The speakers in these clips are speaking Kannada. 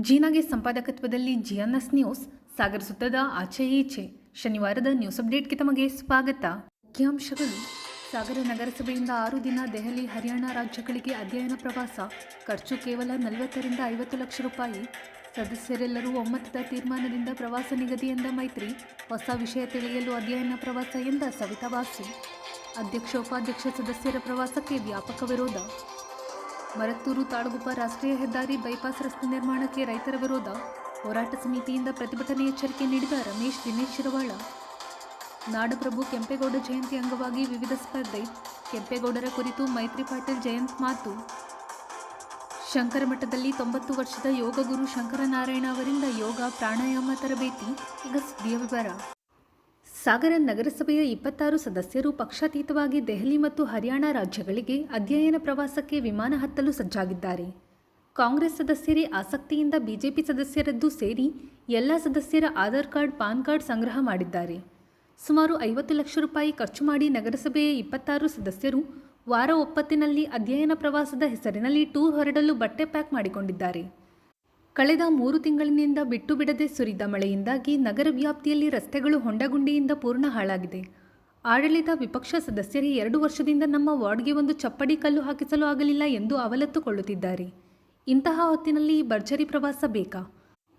ಜೀನಾಗೆ ಸಂಪಾದಕತ್ವದಲ್ಲಿ ಜಿಎನ್ಎಸ್ ನ್ಯೂಸ್ ಸಾಗರ ಸುತ್ತದ ಆಚೆ ಈಚೆ ಶನಿವಾರದ ನ್ಯೂಸ್ ಅಪ್ಡೇಟ್ಗೆ ತಮಗೆ ಸ್ವಾಗತ. ಮುಖ್ಯಾಂಶಗಳು: ಸಾಗರ ನಗರಸಭೆಯಿಂದ 6 ದಿನ ದೆಹಲಿ, ಹರಿಯಾಣ ರಾಜ್ಯಗಳಿಗೆ ಅಧ್ಯಯನ ಪ್ರವಾಸ. ಖರ್ಚು ಕೇವಲ 40 ರಿಂದ 50 ಲಕ್ಷ ರೂಪಾಯಿ. ಸದಸ್ಯರೆಲ್ಲರೂ ಒಮ್ಮತದ ತೀರ್ಮಾನದಿಂದ ಪ್ರವಾಸ ನಿಗದಿ ಎಂದ ಮೈತ್ರಿ. ಹೊಸ ವಿಷಯ ತಿಳಿಯಲು ಅಧ್ಯಯನ ಪ್ರವಾಸ ಎಂದ ಸವಿತಾ ವಾಸು. ಅಧ್ಯಕ್ಷ ಉಪಾಧ್ಯಕ್ಷ ಸದಸ್ಯರ ಪ್ರವಾಸಕ್ಕೆ ವ್ಯಾಪಕ ವಿರೋಧ. ಮರತ್ತೂರು ತಾಳಗುಪ್ಪ ರಾಷ್ಟ್ರೀಯ ಹೆದ್ದಾರಿ ಬೈಪಾಸ್ ರಸ್ತೆ ನಿರ್ಮಾಣಕ್ಕೆ ರೈತರ ವಿರೋಧ. ಹೋರಾಟ ಸಮಿತಿಯಿಂದ ಪ್ರತಿಭಟನೆ ಎಚ್ಚರಿಕೆ ನೀಡಿದ ರಮೇಶ್ ದಿನೇಶ್ ಶಿರವಾಳ. ನಾಡಪ್ರಭು ಕೆಂಪೇಗೌಡ ಜಯಂತಿ ಅಂಗವಾಗಿ ವಿವಿಧ ಸ್ಪರ್ಧೆ. ಕೆಂಪೇಗೌಡರ ಕುರಿತು ಮೈತ್ರಿ ಪಾಟೀಲ್ ಜಯಂತ್ ಮಾತು. ಶಂಕರಮಠದಲ್ಲಿ 90 ವರ್ಷದ ಯೋಗ ಗುರು ಶಂಕರನಾರಾಯಣ ಅವರಿಂದ ಯೋಗ ಪ್ರಾಣಾಯಾಮ ತರಬೇತಿ. ಈಗ ಸುದ್ದಿಯ ವಿವರ. ಸಾಗರ ನಗರಸಭೆಯ 26 ಸದಸ್ಯರು ಪಕ್ಷಾತೀತವಾಗಿ ದೆಹಲಿ ಮತ್ತು ಹರಿಯಾಣ ರಾಜ್ಯಗಳಿಗೆ ಅಧ್ಯಯನ ಪ್ರವಾಸಕ್ಕೆ ವಿಮಾನ ಹತ್ತಲು ಸಜ್ಜಾಗಿದ್ದಾರೆ. ಕಾಂಗ್ರೆಸ್ ಸದಸ್ಯರೇ ಆಸಕ್ತಿಯಿಂದ ಬಿಜೆಪಿ ಸದಸ್ಯರದ್ದು ಸೇರಿ ಎಲ್ಲ ಸದಸ್ಯರ ಆಧಾರ್ ಕಾರ್ಡ್, ಪಾನ್ ಕಾರ್ಡ್ ಸಂಗ್ರಹ ಮಾಡಿದ್ದಾರೆ. ಸುಮಾರು 50 ಲಕ್ಷ ರೂಪಾಯಿ ಖರ್ಚು ಮಾಡಿ ನಗರಸಭೆಯ 26 ಸದಸ್ಯರು ವಾರ ಒಪ್ಪತ್ತಿನಲ್ಲಿ ಅಧ್ಯಯನ ಪ್ರವಾಸದ ಹೆಸರಿನಲ್ಲಿ ಟೂರ್ ಹೊರಡಲು ಬಟ್ಟೆ ಪ್ಯಾಕ್ ಮಾಡಿಕೊಂಡಿದ್ದಾರೆ. ಕಳೆದ 3 ತಿಂಗಳಿನಿಂದ ಬಿಟ್ಟು ಬಿಡದೆ ಸುರಿದ ಮಳೆಯಿಂದಾಗಿ ನಗರ ವ್ಯಾಪ್ತಿಯಲ್ಲಿ ರಸ್ತೆಗಳು ಹೊಂಡಗುಂಡಿಯಿಂದ ಪೂರ್ಣ ಹಾಳಾಗಿದೆ. ಆಡಳಿತ ವಿಪಕ್ಷ ಸದಸ್ಯರೇ 2 ವರ್ಷದಿಂದ ನಮ್ಮ ವಾರ್ಡ್ಗೆ ಒಂದು ಚಪ್ಪಡಿ ಕಲ್ಲು ಹಾಕಿಸಲು ಆಗಲಿಲ್ಲ ಎಂದು ಅವಲತ್ತುಕೊಳ್ಳುತ್ತಿದ್ದಾರೆ. ಇಂತಹ ಹೊತ್ತಿನಲ್ಲಿ ಈ ಭರ್ಜರಿ ಪ್ರವಾಸ ಬೇಕಾ?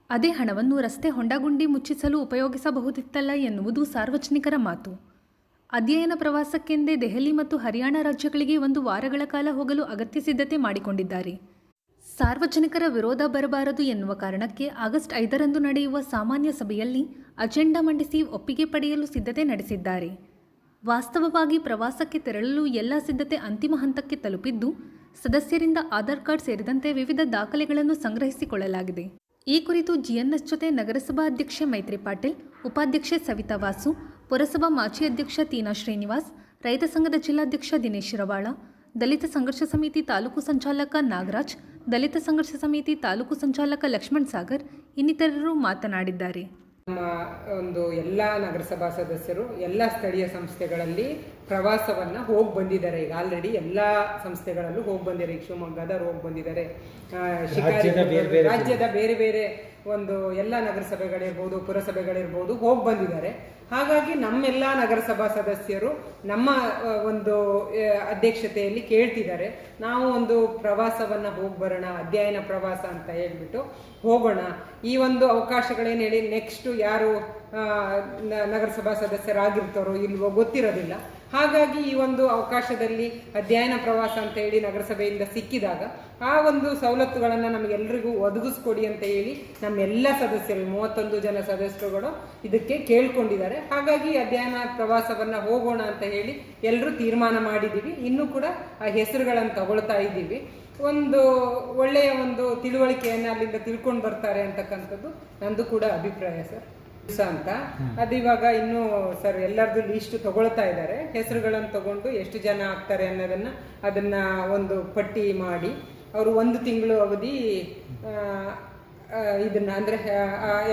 ಅದೇ ಹಣವನ್ನು ರಸ್ತೆ ಹೊಂಡಗುಂಡಿ ಮುಚ್ಚಿಸಲು ಉಪಯೋಗಿಸಬಹುದಿತ್ತಲ್ಲ ಎನ್ನುವುದು ಸಾರ್ವಜನಿಕರ ಮಾತು. ಅಧ್ಯಯನ ಪ್ರವಾಸಕ್ಕೆಂದೇ ದೆಹಲಿ ಮತ್ತು ಹರಿಯಾಣ ರಾಜ್ಯಗಳಿಗೆ 1 ವಾರಗಳ ಕಾಲ ಹೋಗಲು ಅಗತ್ಯ ಸಿದ್ಧತೆ ಮಾಡಿಕೊಂಡಿದ್ದಾರೆ. ಸಾರ್ವಜನಿಕರ ವಿರೋಧ ಬರಬಾರದು ಎನ್ನುವ ಕಾರಣಕ್ಕೆ ಆಗಸ್ಟ್ 5ರಂದು ನಡೆಯುವ ಸಾಮಾನ್ಯ ಸಭೆಯಲ್ಲಿ ಅಜೆಂಡಾ ಮಂಡಿಸಿ ಒಪ್ಪಿಗೆ ಪಡೆಯಲು ಸಿದ್ಧತೆ ನಡೆಸಿದ್ದಾರೆ. ವಾಸ್ತವವಾಗಿ ಪ್ರವಾಸಕ್ಕೆ ತೆರಳಲು ಎಲ್ಲ ಸಿದ್ಧತೆ ಅಂತಿಮ ಹಂತಕ್ಕೆ ತಲುಪಿದ್ದು, ಸದಸ್ಯರಿಂದ ಆಧಾರ್ ಕಾರ್ಡ್ ಸೇರಿದಂತೆ ವಿವಿಧ ದಾಖಲೆಗಳನ್ನು ಸಂಗ್ರಹಿಸಿಕೊಳ್ಳಲಾಗಿದೆ. ಈ ಕುರಿತು ಜಿಎನ್ಎಸ್ ಜೊತೆ ನಗರಸಭಾ ಅಧ್ಯಕ್ಷೆ ಮೈತ್ರಿ ಪಾಟೀಲ್, ಉಪಾಧ್ಯಕ್ಷೆ ಸವಿತಾ ವಾಸು, ಪುರಸಭಾ ಮಾಜಿ ಅಧ್ಯಕ್ಷ ತೀನಾ ಶ್ರೀನಿವಾಸ್, ರೈತ ಸಂಘದ ಜಿಲ್ಲಾಧ್ಯಕ್ಷ ದಿನೇಶ್ ಶಿರವಾಳ, ದಲಿತ ಸಂಘರ್ಷ ಸಮಿತಿ ತಾಲೂಕು ಸಂಚಾಲಕ ನಾಗರಾಜ್, ದಲಿತ ಸಂಘರ್ಷ ಸಮಿತಿ ತಾಲೂಕು ಸಂಚಾಲಕ ಲಕ್ಷ್ಮಣ್ ಸಾಗರ್ ಇನ್ನಿತರರು ಮಾತನಾಡಿದ್ದಾರೆ. ನಮ್ಮ ಎಲ್ಲ ನಗರಸಭಾ ಸದಸ್ಯರು ಎಲ್ಲ ಸ್ಥಳೀಯ ಸಂಸ್ಥೆಗಳಲ್ಲಿ ಪ್ರವಾಸವನ್ನು ಹೋಗಿ ಬಂದಿದ್ದಾರೆ. ಈಗ ಆಲ್ರೆಡಿ ಎಲ್ಲ ಸಂಸ್ಥೆಗಳಲ್ಲೂ ಹೋಗಿ ಬಂದಿದ್ದಾರೆ. ಶಿವಮೊಗ್ಗದವ್ರು ಹೋಗಿ ಬಂದಿದ್ದಾರೆ. ರಾಜ್ಯದ ಬೇರೆ ಬೇರೆ ಎಲ್ಲ ನಗರಸಭೆಗಳಿರ್ಬೋದು, ಪುರಸಭೆಗಳಿರ್ಬೋದು ಹೋಗಿ ಬಂದಿದ್ದಾರೆ. ಹಾಗಾಗಿ ನಮ್ಮೆಲ್ಲ ನಗರಸಭಾ ಸದಸ್ಯರು ನಮ್ಮ ಅಧ್ಯಕ್ಷತೆಯಲ್ಲಿ ಕೇಳ್ತಿದ್ದಾರೆ, ನಾವು ಪ್ರವಾಸವನ್ನು ಹೋಗಿ ಬರೋಣ, ಅಧ್ಯಯನ ಪ್ರವಾಸ ಅಂತ ಹೇಳ್ಬಿಟ್ಟು ಹೋಗೋಣ. ಈ ಅವಕಾಶಗಳೇನು ಹೇಳಿ ನೆಕ್ಸ್ಟ್ ಯಾರು ನಗರಸಭಾ ಸದಸ್ಯರಾಗಿರ್ತಾರೋ ಇಲ್ವೋ ಗೊತ್ತಿರೋದಿಲ್ಲ. ಹಾಗಾಗಿ ಈ ಅವಕಾಶದಲ್ಲಿ ಅಧ್ಯಯನ ಪ್ರವಾಸ ಅಂತ ಹೇಳಿ ನಗರಸಭೆಯಿಂದ ಸಿಕ್ಕಿದಾಗ ಆ ಸವಲತ್ತುಗಳನ್ನು ನಮಗೆಲ್ಲರಿಗೂ ಒದಗಿಸ್ಕೊಡಿ ಅಂತ ಹೇಳಿ ನಮ್ಮೆಲ್ಲ ಸದಸ್ಯರು 31 ಜನ ಸದಸ್ಯರುಗಳು ಇದಕ್ಕೆ ಕೇಳ್ಕೊಂಡಿದ್ದಾರೆ. ಹಾಗಾಗಿ ಅಧ್ಯಯನ ಪ್ರವಾಸವನ್ನು ಹೋಗೋಣ ಅಂತ ಹೇಳಿ ಎಲ್ಲರೂ ತೀರ್ಮಾನ ಮಾಡಿದ್ದೀವಿ. ಇನ್ನೂ ಕೂಡ ಆ ಹೆಸರುಗಳನ್ನು ತಗೊಳ್ತಾ ಇದ್ದೀವಿ. ಒಳ್ಳೆಯ ತಿಳುವಳಿಕೆಯನ್ನು ಅಲ್ಲಿಂದ ತಿಳ್ಕೊಂಡು ಬರ್ತಾರೆ ಅಂತಕ್ಕಂಥದ್ದು ನಂದು ಕೂಡ ಅಭಿಪ್ರಾಯ ಸರ್. ಅಂತ ಅದು ಇವಾಗ ಇನ್ನೂ ಸರ್ ಎಲ್ಲರದ್ದು ಲೀಸ್ಟ್ ತಗೊಳ್ತಾ ಇದ್ದಾರೆ. ಹೆಸರುಗಳನ್ನು ತಗೊಂಡು ಎಷ್ಟು ಜನ ಆಗ್ತಾರೆ ಅದನ್ನ ಪಟ್ಟಿ ಮಾಡಿ ಅವರು 1 ತಿಂಗಳು ಅವಧಿ ಇದನ್ನ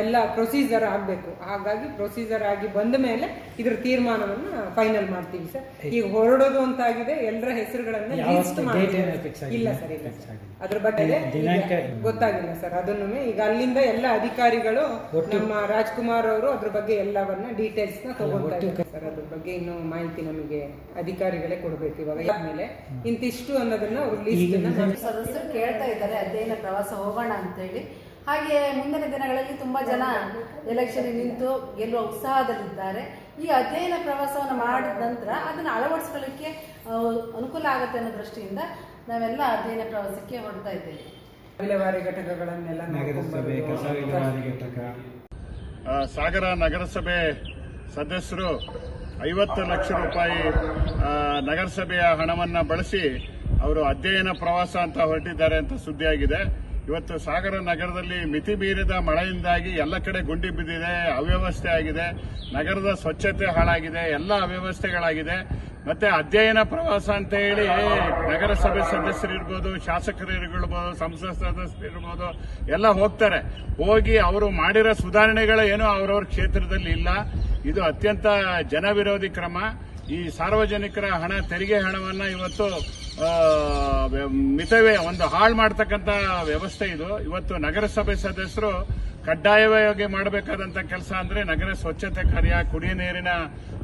ಎಲ್ಲ ಪ್ರೊಸೀಜರ್ ಆಗಬೇಕು. ಹಾಗಾಗಿ ಪ್ರೊಸೀಜರ್ ಆಗಿ ಬಂದ ಮೇಲೆ ಇದ್ರ ತೀರ್ಮಾನವನ್ನು ಫೈನಲ್ ಮಾಡ್ತೀವಿ ಸರ್. ಈಗ ಹೊರಡೋದು ಅಂತಾಗಿದೆ. ಎಲ್ಲರ ಹೆಸರುಗಳನ್ನ ಲಿಸ್ಟ್ ಮಾಡಿ ಇಲ್ಲ ಸರ್, ಇಲ್ಲ ಅದ್ರ ಬಗ್ಗೆ ಗೊತ್ತಾಗಿಲ್ಲ ಸರ್. ಅದನ್ನು ಈಗ ಅಲ್ಲಿಂದ ಎಲ್ಲ ಅಧಿಕಾರಿಗಳು ನಮ್ಮ ರಾಜ್ಕುಮಾರ್ ಅವರು ಅದ್ರ ಬಗ್ಗೆ ಎಲ್ಲವನ್ನ ಡೀಟೇಲ್ಸ್ ನ ತಗೊಂತಾ ಇದ್ದಾರೆ ಸರ್. ಅದ್ರ ಬಗ್ಗೆ ಇನ್ನು ಮಾಹಿತಿ ನಮಗೆ ಅಧಿಕಾರಿಗಳೇ ಕೊಡ್ಬೇಕು. ಇವಾಗ ಆದ್ಮೇಲೆ ಇಂತಿಷ್ಟು ಅನ್ನೋದನ್ನ ಅವ್ರು ಲಿಸ್ಟ್ ಸದಸ್ಯರು ಕೇಳ್ತಾ ಇದ್ದಾರೆ ಅಧ್ಯಯನ ಪ್ರವಾಸ ಹೋಗೋಣ ಅಂತ ಹೇಳಿ. ಹಾಗೆ ಮುಂದಿನ ದಿನಗಳಲ್ಲಿ ತುಂಬ ಜನ ಎಲೆಕ್ಷನ್ ನಿಂತು ಗೆಲ್ಲುವ ಉತ್ಸಾಹದಲ್ಲಿದ್ದಾರೆ. ಈ ಅಧ್ಯಯನ ಪ್ರವಾಸವನ್ನು ಮಾಡಿದ ನಂತರ ಅದನ್ನು ಅಳವಡಿಸ್ಕೊಳ್ಳಿಕ್ಕೆ ಅನುಕೂಲ ಆಗುತ್ತೆ ಅನ್ನೋ ದೃಷ್ಟಿಯಿಂದ ನಾವೆಲ್ಲ ಅಧ್ಯಯನ ಪ್ರವಾಸಕ್ಕೆ ಹೊರಡ್ತಾ ಇದ್ದೇವೆ. ವಿಲೇವಾರಿ ಘಟಕಗಳನ್ನೆಲ್ಲ ಸಾಗರ ನಗರಸಭೆ ಸದಸ್ಯರು 50 ಲಕ್ಷ ರೂಪಾಯಿ ನಗರಸಭೆಯ ಹಣವನ್ನು ಬಳಸಿ ಅವರು ಅಧ್ಯಯನ ಪ್ರವಾಸ ಅಂತ ಹೊರಟಿದ್ದಾರೆ ಅಂತ ಸುದ್ದಿಯಾಗಿದೆ. ಇವತ್ತು ಸಾಗರ ನಗರದಲ್ಲಿ ಮಿತಿ ಮೀರಿದ ಮಳೆಯಿಂದಾಗಿ ಎಲ್ಲ ಕಡೆ ಗುಂಡಿ ಬಿದ್ದಿದೆ, ಅವ್ಯವಸ್ಥೆ ಆಗಿದೆ, ನಗರದ ಸ್ವಚ್ಛತೆ ಹಾಳಾಗಿದೆ, ಎಲ್ಲ ಅವ್ಯವಸ್ಥೆಗಳಾಗಿದೆ. ಮತ್ತೆ ಅಧ್ಯಯನ ಪ್ರವಾಸ ಅಂತ ಹೇಳಿ ನಗರಸಭೆ ಸದಸ್ಯರಿರ್ಬೋದು, ಶಾಸಕರಿರ್ಬೋದು, ಸಂಸತ್ ಸದಸ್ಯರಿರ್ಬೋದು ಎಲ್ಲ ಹೋಗ್ತಾರೆ. ಹೋಗಿ ಅವರು ಮಾಡಿರೋ ಸುಧಾರಣೆಗಳು ಏನೋ ಅವರವ್ರ ಕ್ಷೇತ್ರದಲ್ಲಿ ಇಲ್ಲ. ಇದು ಅತ್ಯಂತ ಜನವಿರೋಧಿ ಕ್ರಮ. ಈ ಸಾರ್ವಜನಿಕರ ಹಣ, ತೆರಿಗೆ ಹಣವನ್ನ ಇವತ್ತು ಮಿತವೇ ಒಂದು ಹಾಳು ಮಾಡ್ತಕ್ಕಂಥ ವ್ಯವಸ್ಥೆ ಇದು. ಇವತ್ತು ನಗರಸಭೆ ಸದಸ್ಯರು ಕಡ್ಡಾಯವಾಗಿ ಮಾಡಬೇಕಾದಂತ ಕೆಲಸ ಅಂದ್ರೆ ನಗರ ಸ್ವಚ್ಛತೆ ಕಾರ್ಯ, ಕುಡಿಯ ನೀರಿನ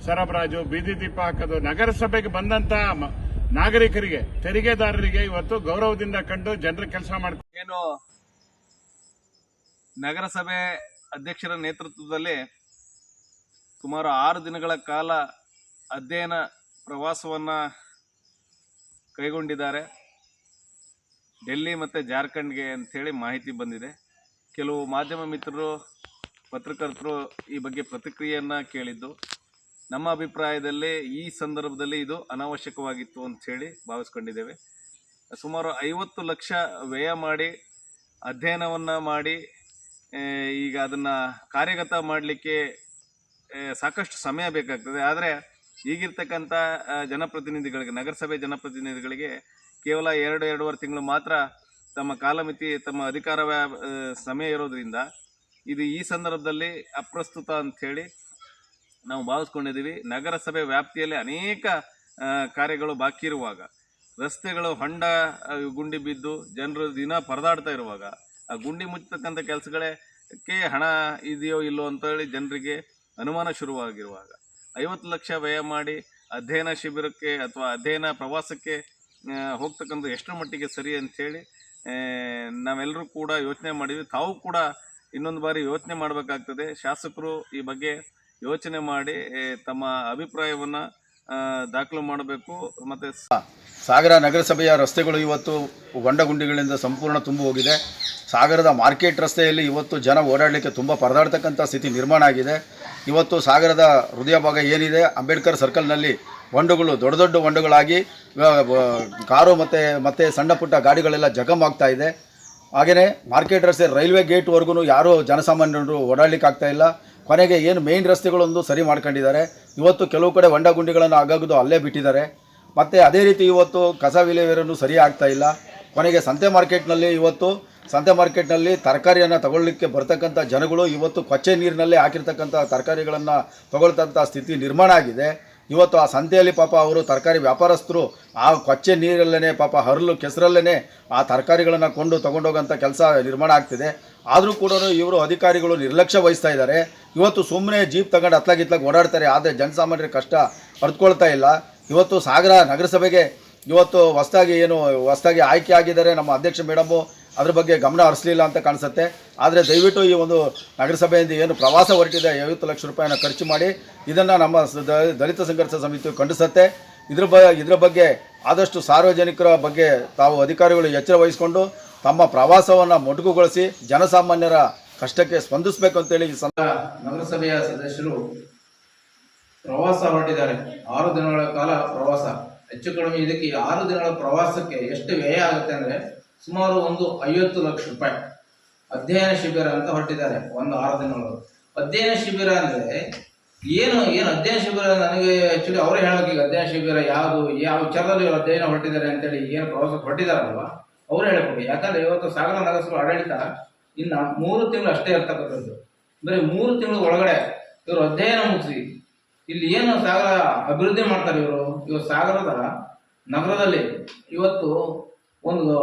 ಸರಬರಾಜು, ಬೀದಿ ದೀಪ ಹಾಕೋದು, ನಗರಸಭೆಗೆ ಬಂದಂತ ನಾಗರಿಕರಿಗೆ, ತೆರಿಗೆದಾರರಿಗೆ ಇವತ್ತು ಗೌರವದಿಂದ ಕಂಡು ಜನರ ಕೆಲಸ ಮಾಡ್ತಾರೆ. ಏನು ನಗರಸಭೆ ಅಧ್ಯಕ್ಷರ ನೇತೃತ್ವದಲ್ಲಿ ಸುಮಾರು 6 ದಿನಗಳ ಕಾಲ ಅಧ್ಯಯನ ಪ್ರವಾಸವನ್ನು ಕೈಗೊಂಡಿದ್ದಾರೆ ಡೆಲ್ಲಿ ಮತ್ತು ಜಾರ್ಖಂಡ್ಗೆ ಅಂಥೇಳಿ ಮಾಹಿತಿ ಬಂದಿದೆ. ಕೆಲವು ಮಾಧ್ಯಮ ಮಿತ್ರರು, ಪತ್ರಕರ್ತರು ಈ ಬಗ್ಗೆ ಪ್ರತಿಕ್ರಿಯೆಯನ್ನು ಕೇಳಿದ್ದು, ನಮ್ಮ ಅಭಿಪ್ರಾಯದಲ್ಲಿ ಈ ಸಂದರ್ಭದಲ್ಲಿ ಇದು ಅನಾವಶ್ಯಕವಾಗಿತ್ತು ಅಂಥೇಳಿ ಭಾವಿಸ್ಕೊಂಡಿದ್ದೇವೆ. ಸುಮಾರು 50 ಲಕ್ಷ ವ್ಯಯ ಮಾಡಿ ಅಧ್ಯಯನವನ್ನು ಮಾಡಿ ಈಗ ಅದನ್ನು ಕಾರ್ಯಗತ ಮಾಡಲಿಕ್ಕೆ ಸಾಕಷ್ಟು ಸಮಯ ಬೇಕಾಗ್ತದೆ. ಆದರೆ ಈಗಿರ್ತಕ್ಕಂಥ ಜನಪ್ರತಿನಿಧಿಗಳಿಗೆ, ನಗರಸಭೆ ಜನಪ್ರತಿನಿಧಿಗಳಿಗೆ ಕೇವಲ 2-2.5 ತಿಂಗಳು ಮಾತ್ರ ತಮ್ಮ ಕಾಲಮಿತಿ, ತಮ್ಮ ಅಧಿಕಾರ ಸಮಯ ಇರೋದ್ರಿಂದ ಇದು ಈ ಸಂದರ್ಭದಲ್ಲಿ ಅಪ್ರಸ್ತುತ ಅಂಥೇಳಿ ನಾವು ಭಾವಿಸ್ಕೊಂಡಿದ್ದೀವಿ. ನಗರಸಭೆ ವ್ಯಾಪ್ತಿಯಲ್ಲಿ ಅನೇಕ ಕಾರ್ಯಗಳು ಬಾಕಿ ಇರುವಾಗ, ರಸ್ತೆಗಳು ಹೊಂಡ ಗುಂಡಿ ಬಿದ್ದು ಜನರು ದಿನ ಪರದಾಡ್ತಾ ಇರುವಾಗ, ಆ ಗುಂಡಿ ಮುಚ್ಚತಕ್ಕಂಥ ಕೆಲಸಗಳಿಗೆ ಹಣ ಇದೆಯೋ ಇಲ್ಲೋ ಅಂತೇಳಿ ಜನರಿಗೆ ಅನುಮಾನ ಶುರುವಾಗಿರುವಾಗ 50 ಲಕ್ಷ ವ್ಯಯ ಮಾಡಿ ಅಧ್ಯಯನ ಶಿಬಿರಕ್ಕೆ ಅಥವಾ ಅಧ್ಯಯನ ಪ್ರವಾಸಕ್ಕೆ ಹೋಗ್ತಕ್ಕಂಥ ಎಷ್ಟರ ಮಟ್ಟಿಗೆ ಸರಿ ಅಂಥೇಳಿ ನಾವೆಲ್ಲರೂ ಕೂಡ ಯೋಚನೆ ಮಾಡಿದ್ವಿ. ತಾವು ಕೂಡ ಇನ್ನೊಂದು ಬಾರಿ ಯೋಚನೆ ಮಾಡಬೇಕಾಗ್ತದೆ. ಶಾಸಕರು ಈ ಬಗ್ಗೆ ಯೋಚನೆ ಮಾಡಿ ತಮ್ಮ ಅಭಿಪ್ರಾಯವನ್ನು ದಾಖಲು ಮಾಡಬೇಕು. ಮತ್ತು ಸಾಗರ ನಗರಸಭೆಯ ರಸ್ತೆಗಳು ಇವತ್ತು ಹೊಂಡಗುಂಡಿಗಳಿಂದ ಸಂಪೂರ್ಣ ತುಂಬಿ ಹೋಗಿದೆ. ಸಾಗರದ ಮಾರ್ಕೆಟ್ ರಸ್ತೆಯಲ್ಲಿ ಇವತ್ತು ಜನ ಓಡಾಡಲಿಕ್ಕೆ ತುಂಬ ಪರದಾಡ್ತಕ್ಕಂಥ ಸ್ಥಿತಿ ನಿರ್ಮಾಣ ಆಗಿದೆ. ಇವತ್ತು ಸಾಗರದ ಹೃದಯ ಭಾಗ ಏನಿದೆ, ಅಂಬೇಡ್ಕರ್ ಸರ್ಕಲ್ನಲ್ಲಿ ಹೊಂಡಗಳು ದೊಡ್ಡ ದೊಡ್ಡ ಹೊಂಡಗಳಾಗಿ ಕಾರು ಮತ್ತು ಸಣ್ಣ ಪುಟ್ಟ ಗಾಡಿಗಳೆಲ್ಲ ಜಖಮ್ ಆಗ್ತಾ ಇದೆ. ಹಾಗೆಯೇ ಮಾರ್ಕೆಟ್ ರಸ್ತೆ ರೈಲ್ವೆ ಗೇಟ್ವರೆಗೂ ಯಾರೂ ಜನಸಾಮಾನ್ಯರು ಓಡಾಡಲಿಕ್ಕೆ ಇಲ್ಲ. ಕೊನೆಗೆ ಏನು ಮೇಯ್ನ್ ರಸ್ತೆಗಳೊಂದು ಸರಿ ಮಾಡ್ಕೊಂಡಿದ್ದಾರೆ. ಇವತ್ತು ಕೆಲವು ಕಡೆ ಹೊಂಡ ಗುಂಡಿಗಳನ್ನು ಅಗದು ಅಲ್ಲೇ ಬಿಟ್ಟಿದ್ದಾರೆ. ಮತ್ತು ಅದೇ ರೀತಿ ಇವತ್ತು ಕಸ ವಿಲೇವಾರಿನೂ ಸರಿ ಆಗ್ತಾ ಇಲ್ಲ. ಕೊನೆಗೆ ಸಂತೆ ಮಾರ್ಕೆಟ್ನಲ್ಲಿ ತರಕಾರಿಯನ್ನು ತಗೊಳ್ಳಿಕ್ಕೆ ಬರ್ತಕ್ಕಂಥ ಜನಗಳು ಇವತ್ತು ಕೊಚ್ಚೆ ನೀರಿನಲ್ಲೇ ಹಾಕಿರ್ತಕ್ಕಂಥ ತರಕಾರಿಗಳನ್ನು ತಗೊಳ್ತಂಥ ಸ್ಥಿತಿ ನಿರ್ಮಾಣ ಆಗಿದೆ. ಇವತ್ತು ಆ ಸಂತೆಯಲ್ಲಿ ಪಾಪ ಅವರು ತರಕಾರಿ ವ್ಯಾಪಾರಸ್ಥರು ಆ ಕೊಚ್ಚೆ ನೀರಲ್ಲೇ ಪಾಪ ಹರಳು ಕೆಸರಲ್ಲೇ ಆ ತರಕಾರಿಗಳನ್ನು ತಗೊಂಡೋಗೋಂಥ ಕೆಲಸ ನಿರ್ಮಾಣ ಆಗ್ತಿದೆ. ಆದರೂ ಕೂಡ ಇವರು ಅಧಿಕಾರಿಗಳು ನಿರ್ಲಕ್ಷ್ಯ ವಹಿಸ್ತಾ ಇದ್ದಾರೆ. ಇವತ್ತು ಸುಮ್ಮನೆ ಜೀಪ್ ತಗೊಂಡು ಅತ್ಲಾಗಿತ್ಲಾಗಿ ಓಡಾಡ್ತಾರೆ. ಆದರೆ ಜನಸಾಮಾನ್ಯರ ಕಷ್ಟ ಅರ್ಥಕೊಳ್ತಾ ಇಲ್ಲ. ಇವತ್ತು ಸಾಗರ ನಗರಸಭೆಗೆ ಇವತ್ತು ಹೊಸದಾಗಿ ಆಯ್ಕೆ ಆಗಿದ್ದಾರೆ ನಮ್ಮ ಅಧ್ಯಕ್ಷ ಮೇಡಮು, ಅದ್ರ ಬಗ್ಗೆ ಗಮನ ಹರಿಸಲಿಲ್ಲ ಅಂತ ಕಾಣಿಸುತ್ತೆ. ಆದರೆ ದಯವಿಟ್ಟು ಈ ಒಂದು ನಗರಸಭೆಯಿಂದ ಏನು ಪ್ರವಾಸ ಹೊರಟಿದೆ 50 ಲಕ್ಷ ರೂಪಾಯಿನ ಖರ್ಚು ಮಾಡಿ ಇದನ್ನು ನಮ್ಮ ದಲಿತ ಸಂಘರ್ಷ ಸಮಿತಿ ಖಂಡಿಸುತ್ತೆ. ಇದ್ರ ಬಗ್ಗೆ ಆದಷ್ಟು ಸಾರ್ವಜನಿಕರ ಬಗ್ಗೆ ತಾವು ಅಧಿಕಾರಿಗಳು ಎಚ್ಚರ ವಹಿಸಿಕೊಂಡು ತಮ್ಮ ಪ್ರವಾಸವನ್ನು ಮೊಟಕುಗೊಳಿಸಿ ಜನಸಾಮಾನ್ಯರ ಕಷ್ಟಕ್ಕೆ ಸ್ಪಂದಿಸಬೇಕು ಅಂತೇಳಿ ಈ ನಗರಸಭೆಯ ಸದಸ್ಯರು ಪ್ರವಾಸ ಹೊರಟಿದ್ದಾರೆ. 6 ದಿನಗಳ ಕಾಲ ಪ್ರವಾಸ. ಹೆಚ್ಚು ಕಡಿಮೆ ಇದಕ್ಕೆ 6 ದಿನಗಳ ಪ್ರವಾಸಕ್ಕೆ ಎಷ್ಟು ವ್ಯಯ ಆಗುತ್ತೆ ಅಂದರೆ ಸುಮಾರು ಒಂದು 50 ಲಕ್ಷ ರೂಪಾಯಿ. ಅಧ್ಯಯನ ಶಿಬಿರ ಅಂತ ಹೊರಟಿದ್ದಾರೆ. ಒಂದು 6 ದಿನಗಳು ಅಧ್ಯಯನ ಶಿಬಿರ ಅಂದರೆ ಏನು ಅಧ್ಯಯನ ಶಿಬಿರ? ನನಗೆ ಆಕ್ಚುಲಿ ಅವರೇ ಹೇಳಬೇಕು. ಈಗ ಅಧ್ಯಯನ ಶಿಬಿರ ಯಾವ ವಿಚಾರದಲ್ಲಿ ಅಧ್ಯಯನ ಹೊರಟಿದ್ದಾರೆ ಅಂತೇಳಿ ಏನು ಪ್ರವಾಸಕ್ಕೆ ಹೊರಟಿದಾರಲ್ವ ಅವ್ರು ಹೇಳಬೇಕು. ಯಾಕಂದ್ರೆ ಇವತ್ತು ಸಾಗರ ನಗರಸಭೆ ಆಡಳಿತ ಇನ್ನು 3 ತಿಂಗಳು ಅಷ್ಟೇ ಇರ್ತಕ್ಕಂಥದ್ದು. ಬರೀ 3 ತಿಂಗಳ ಒಳಗಡೆ ಇವರು ಅಧ್ಯಯನ ಮುಗಿಸಿ ಇಲ್ಲಿ ಏನು ಸಾಗರ ಅಭಿವೃದ್ಧಿ ಮಾಡ್ತಾರೆ ಇವರು ಸಾಗರದ ನಗರದಲ್ಲಿ ಇವತ್ತು ಒಂದು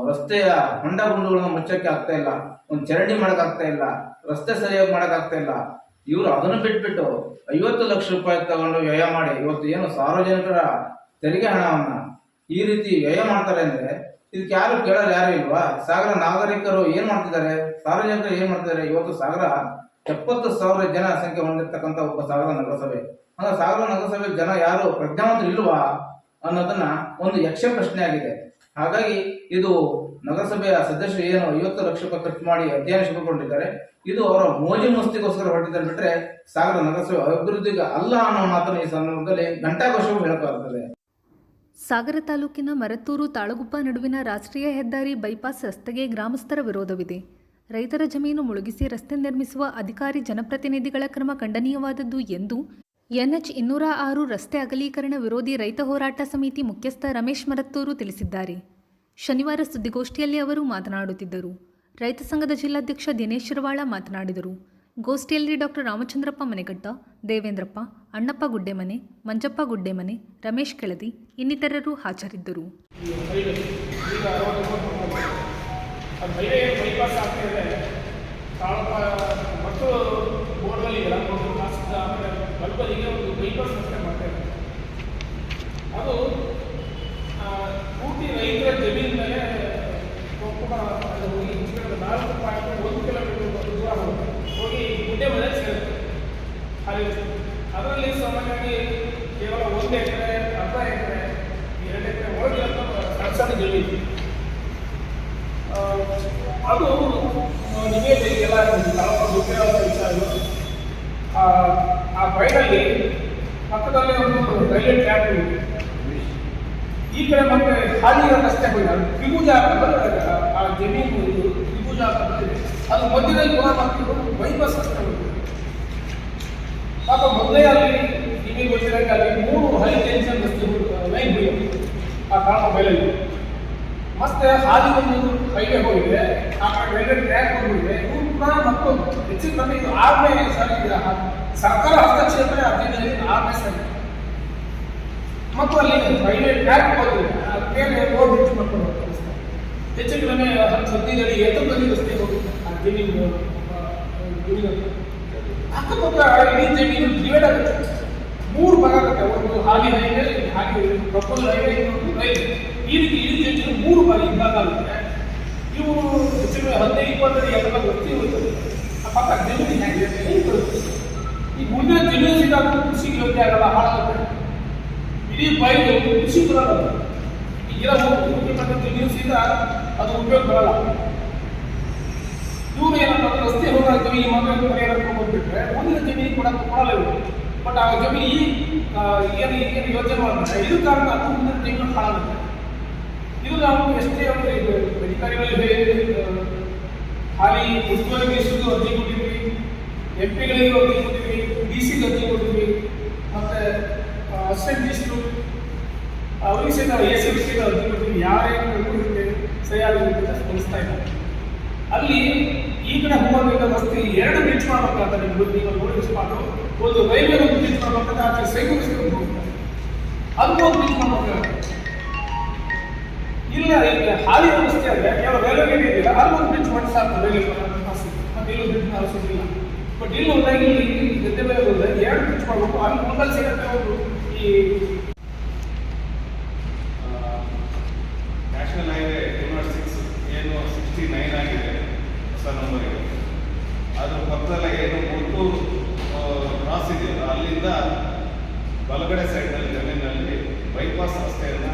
ರಸ್ತೆಯ ಹೊಂಡ ಗುಂಡುಗಳನ್ನ ಮುಚ್ಚಕ್ಕೆ ಆಗ್ತಾ ಇಲ್ಲ, ಒಂದು ಚರಂಡಿ ಮಾಡಕ್ ಆಗ್ತಾ ಇಲ್ಲ, ರಸ್ತೆ ಸರಿಯಾಗಿ ಮಾಡಕ್ ಆಗ್ತಾ ಇಲ್ಲ. ಇವರು ಅದನ್ನು ಬಿಟ್ಬಿಟ್ಟು 50 ಲಕ್ಷ ರೂಪಾಯಿ ತಗೊಂಡು ವ್ಯಯ ಮಾಡಿ ಇವತ್ತು ಏನು ಸಾರ್ವಜನಿಕರ ತೆರಿಗೆ ಹಣವನ್ನ ಈ ರೀತಿ ವ್ಯಯ ಮಾಡ್ತಾರೆ ಅಂದ್ರೆ ಇದಕ್ಕೆ ಯಾರು ಕೇಳೋರು ಯಾರು ಇಲ್ವಾ? ಸಾಗರ ನಾಗರಿಕರು ಏನ್ ಮಾಡ್ತಿದ್ದಾರೆ, ಸಾರ್ವಜನಿಕರು ಏನ್ ಮಾಡ್ತಿದ್ದಾರೆ? ಇವತ್ತು ಸಾಗರ 70,000 ಜನ ಸಂಖ್ಯೆ ಹೊಂದಿರತಕ್ಕಂಥ ಒಬ್ಬ ಸಾಗರ ನಗರಸಭೆ. ಅಂದ್ರೆ ಸಾಗರ ನಗರಸಭೆ ಜನ ಯಾರು ಪ್ರಜ್ಞಾವಂತರು ಇಲ್ವಾ ಅನ್ನೋದನ್ನ ಒಂದು ಯಕ್ಷ ಪ್ರಶ್ನೆ ಆಗಿದೆ. ಹಾಗಾಗಿ ಇದು ನಗರಸಭೆಯ ಸದಸ್ಯರು ಏನು 50 ಲಕ್ಷ ರೂಪಾಯಿ ಖರ್ಚು ಮಾಡಿ ಅಧ್ಯಯನ ಶುರುಗೊಂಡಿದ್ದಾರೆ, ಇದು ಅವರ ಮೋಜು ಮಸ್ತಿಗೋಸ್ಕರ ಹೊರಟಿದ್ದಾರೆ ಬಿಟ್ರೆ ಸಾಗರ ನಗರಸಭೆ ಅಭಿವೃದ್ಧಿಗೆ ಅಲ್ಲ ಅನ್ನೋ ಮಾತನ್ನು ಈ ಸಂದರ್ಭದಲ್ಲಿ ಘಂಟಾಘೋಷವು ಹೇಳಬೇಕಾಗುತ್ತದೆ. ಸಾಗರ ತಾಲೂಕಿನ ಮರತ್ತೂರು ತಾಳಗುಪ್ಪ ನಡುವಿನ ರಾಷ್ಟ್ರೀಯ ಹೆದ್ದಾರಿ ಬೈಪಾಸ್ ರಸ್ತೆಗೆ ಗ್ರಾಮಸ್ಥರ ವಿರೋಧವಿದೆ. ರೈತರ ಜಮೀನು ಮುಳುಗಿಸಿ ರಸ್ತೆ ನಿರ್ಮಿಸುವ ಅಧಿಕಾರಿ ಜನಪ್ರತಿನಿಧಿಗಳ ಕ್ರಮ ಖಂಡನೀಯವಾದದ್ದು ಎಂದು NH 206 ರಸ್ತೆ ಅಗಲೀಕರಣ ವಿರೋಧಿ ರೈತ ಹೋರಾಟ ಸಮಿತಿ ಮುಖ್ಯಸ್ಥ ರಮೇಶ್ ಮರತ್ತೂರು ತಿಳಿಸಿದ್ದಾರೆ. ಶನಿವಾರ ಸುದ್ದಿಗೋಷ್ಠಿಯಲ್ಲಿ ಅವರು ಮಾತನಾಡುತ್ತಿದ್ದರು. ರೈತ ಸಂಘದ ಜಿಲ್ಲಾಧ್ಯಕ್ಷ ದಿನೇಶ್ ಶಿರವಾಳ ಮಾತನಾಡಿದರು. ಗೋಷ್ಠಿಯಲ್ಲಿ ಡಾಕ್ಟರ್ ರಾಮಚಂದ್ರಪ್ಪ ಮನೆಗಟ್ಟ, ದೇವೇಂದ್ರಪ್ಪ, ಅಣ್ಣಪ್ಪ ಗುಡ್ಡೆಮನೆ, ಮಂಜಪ್ಪ ಗುಡ್ಡೆಮನೆ, ರಮೇಶ್ ಕೆಳದಿ ಇನ್ನಿತರರು ಹಾಜರಿದ್ದರು. ಅದು ಹೈವೇ ಬೈಪಾಸ್ ಆಗ್ತಿದೆ ತಾಳಪ್ಪ ಮತ್ತು ಬೋರ್ಡಲ್ಲಿ ಆಮೇಲೆ ಬಲ್ಬಲಿಗೆ ಒಂದು ಬೈಪಾಸ್ ರಸ್ತೆ ಮಾಡ್ತಾರೆ. ಅದು ಪೂರ್ತಿ ರೈತರ ಜಮೀನ ಮೇಲೆ ಅದು ಹೋಗಿ 4.1 ಕಿಲೋಮೀಟರ್ ದೂರ ಹೋಗಿ ಗುಡ್ಡೆ ಮನೆ ಸೇರುತ್ತೆ. ಅಲ್ಲಿ ಅದರಲ್ಲಿ ಸಾಮಾನ್ಯವಾಗಿ ಕೇವಲ 1 ಎಕರೆ, ಅರ್ಧ ಎಕರೆ, 2 ಎಕರೆ ಒಳಗೆ ಸಣ್ಣ ಸಣ್ಣ ಜಮೀನು. ಅದು ನಿಮಗೆ ಎಲ್ಲ ಗೊತ್ತಿರೋ ವಿಚಾರ. ಆ ಬೈಡಲ್ಲಿ ಪಕ್ಕದಲ್ಲಿ ಒಂದು ರೈಲ್ವೆ ಟ್ರ್ಯಾಕ್ ಇದೆ. ಈ ಕಡೆ ಮತ್ತೆ ಹಾಲಿ ರಸ್ತೆ ಹೋಗಿ ತ್ರಿಭುಜ ಆ ಜಮೀನು ತ್ರಿಭುಜ ಅದು ಮಧ್ಯದಲ್ಲಿ ಪುನಃ ಮತ್ತೆ ಬೈಪಾಸ್ ರಸ್ತೆ ಹೋಗಿದೆ. ಪಾಪ ಮೊದಲೇ ಅಲ್ಲಿ ನಿಮಗೆ ಗೊತ್ತಿರೋಂಗೆ ಅಲ್ಲಿ 3 ಹೈ ಟೆನ್ಷನ್ ರಸ್ತೆ ಲೈನ್ ಹೋಗಿದೆ ಆ ಕಾರಣ ಬೈಲಲ್ಲಿ. ಮತ್ತೆ ಹಾಲಿ ಒಂದು ಹೈವೇ ಹೋಗಿದೆ, ಆ ರೈಲ್ವೆ ಟ್ರ್ಯಾಕ್ ಹೋಗಿದೆ. ಇವು ಪುನಃ ಮತ್ತೊಂದು ಹೆಚ್ಚಿನ ಕಮ್ಮಿ ಇದು 6ನೇ ಸಾರಿ ಸರ್ಕಾರ ಹಸ್ತಕ್ಷೇಪ 6ನೇ ಸಾರಿ. ಮತ್ತು ಅಲ್ಲಿ ರೈಲ್ವೆ ಟ್ರ್ಯಾಕ್ ಹೋಗಿದೆ, ಮೇಲೆ ರೋಡ್ ಬ್ರಿಡ್ಜ್ ಮಾಡ್ಕೊಂಡು ಹೋಗ್ತಾರೆ. ಹೆಚ್ಚು ಕಡಿಮೆ 15 ಅಡಿ ಎತ್ತರದಲ್ಲಿ ರಸ್ತೆ ಹೋಗುತ್ತೆ. ಆ ಜಮೀನು ಅಕ್ಕಪಕ್ಕ ಇಡೀ ಜಮೀನು ಡಿವೈಡ್ ಆಗುತ್ತೆ, 3 ಭಾಗ ಆಗುತ್ತೆ. ಒಂದು ಹಾಲಿ ಹೈವೇ, ಹಾಗೆ ಪ್ರಪೋಸಲ್ ಹೈವೇ, ಇನ್ನೊಂದು ರೈಲ್ವೆ. ಈ ರೀತಿ ಇಡೀ ಜಮೀನು 3 ಭಾಗ ಆಗುತ್ತೆ. ಇವು ಹೆಚ್ಚು ಕಡಿಮೆ 15-20 ಅಡಿ ಎತ್ತರ ವಸ್ತಿ ಹೋಗ್ತದೆ. ಆ ಪಕ್ಕ ಜಮೀನು ಹೇಗೆ ಬರುತ್ತೆ. ಈ ಮುಂದಿನ ಜಮೀನು ಸೀದಾ ಕೃಷಿಗೆ ಯೋಗ್ಯ ಆಗಲ್ಲ, ಹಾಳಾಗುತ್ತೆ. ಇಡೀ ಬಯಲು ಕೃಷಿ ಬರಲ್ಲ. ಈಗಿರೋ ಜಮೀನು ಸೀದಾ ಅದು ಉಪಯೋಗ ಬರಲ್ಲ. ಇವರು ಏನಪ್ಪ ಅಂದ್ರೆ ರಸ್ತೆ ಹೋಗೋ ಜಮೀನು ಮಕ್ಕಳು ಪರಿಹಾರ ಹೋಗ್ಬಿಟ್ರೆ ಮುಂದಿನ ಜಮೀನು ಕೊಡಲ್ಲ ಇವರು. ಬಟ್ ಆ ಜಮೀನು ಏನು ಯೋಚನೆ ಮಾಡಿದ್ರೆ ಇದು ಕಾರಣ ಅದು ಮುಂದಿನ ಜಮೀನು ಹಾಳಾಗುತ್ತೆ. ಇದು ನಾವು ಎಷ್ಟೇ ಅಧಿಕಾರಿಗಳಿಗೆ ಹಾಲಿ ಉಸ್ತುವಾರಿ ಮಿನಿಸ್ಟರ್ಗೂ ಅರ್ಜಿ ಕೊಟ್ಟಿದ್ವಿ, MP ಗಳಿಗೂ ಅರ್ಜಿ ಕೊಟ್ಟಿದ್ವಿ, DC ಅರ್ಜಿ ಕೊಟ್ಟಿದ್ವಿ, ಮತ್ತೆ ಅಸಿಸ್ಟೆಂಟ್ ಮಿನಿಸ್ಟ್ರು ಅವರಿಗೆ ಸಹಿತ ACBC ಅರ್ಜಿ ಕೊಟ್ಟಿದ್ವಿ. ಯಾರೇನು ಸರಿಯಾಗಿ ಸ್ಪಂದಿಸ್ತಾ ಇದ್ದಾರೆ. ಅಲ್ಲಿ ಈ ಕಡೆ ಹೋಗೋದ್ರಿಂದ ವಸ್ತಿ 2 ಬ್ರಿಡ್ಜ್ ಮಾಡಬೇಕಾಗ್ತದೆ. ನೀವು ನೋಡಿ ಸ್ಪಾಟು ಒಂದು ರೈಲ್ವೆ ಒಂದು ಬ್ರಿಡ್ಜ್ ಮಾಡಬೇಕಾದ್ರೆ ಆಚೆ ಸೈಕಲ್ ಹೋಗ್ತಾರೆ, ಅದು ಒಂದು ಬ್ರಿಡ್ಜ್ ಮಾಡಬೇಕಾಗುತ್ತೆ. ಇಲ್ಲ ಈಗ ಹಾಲಿ ವ್ಯವಸ್ಥೆ ಆದರೆ ಯಾವ ರೈಲ್ವೆ ಗೇಟ್ ಇದೆಯಲ್ಲ ಅಲ್ಲಿ ಒಂದು ಬ್ರಿಡ್ಜ್ ಮಾಡಿ ಸಾಕು, ರೈಲ್ವೆ ಮತ್ತೆ ಇಲ್ಲೂ ಬ್ರಿಡ್ಜ್ ಅವಶ್ಯಕಿಲ್ಲ. ಬಟ್ ಇಲ್ಲಿ ಹೋದಾಗ ಇಲ್ಲಿ ಗದ್ದೆ ಮೇಲೆ ಹೋದ್ರೆ 2 ಬ್ರಿಡ್ಜ್ ಮಾಡಬೇಕು. ಅಲ್ಲಿ ಮುಂದಲ್ಲಿ ಸೇರುತ್ತೆ ಒಂದು ಈ ನ್ಯಾಷನಲ್ ಹೈವೇ 206 ಏನು 69 ಆಗಿದೆ ಹೊಸ ನಂಬರಿಗೆ. ಅದ್ರ ಪಕ್ಕದಲ್ಲೇ ಏನು ಮುತ್ತೂರು ಕ್ರಾಸ್ ಇದೆಯಲ್ಲ ಅಲ್ಲಿಂದ ಬಲಗಡೆ ಸೈಡ್ನಲ್ಲಿ ಜಮೀನಲ್ಲಿ ಬೈಪಾಸ್ ರಸ್ತೆಯನ್ನು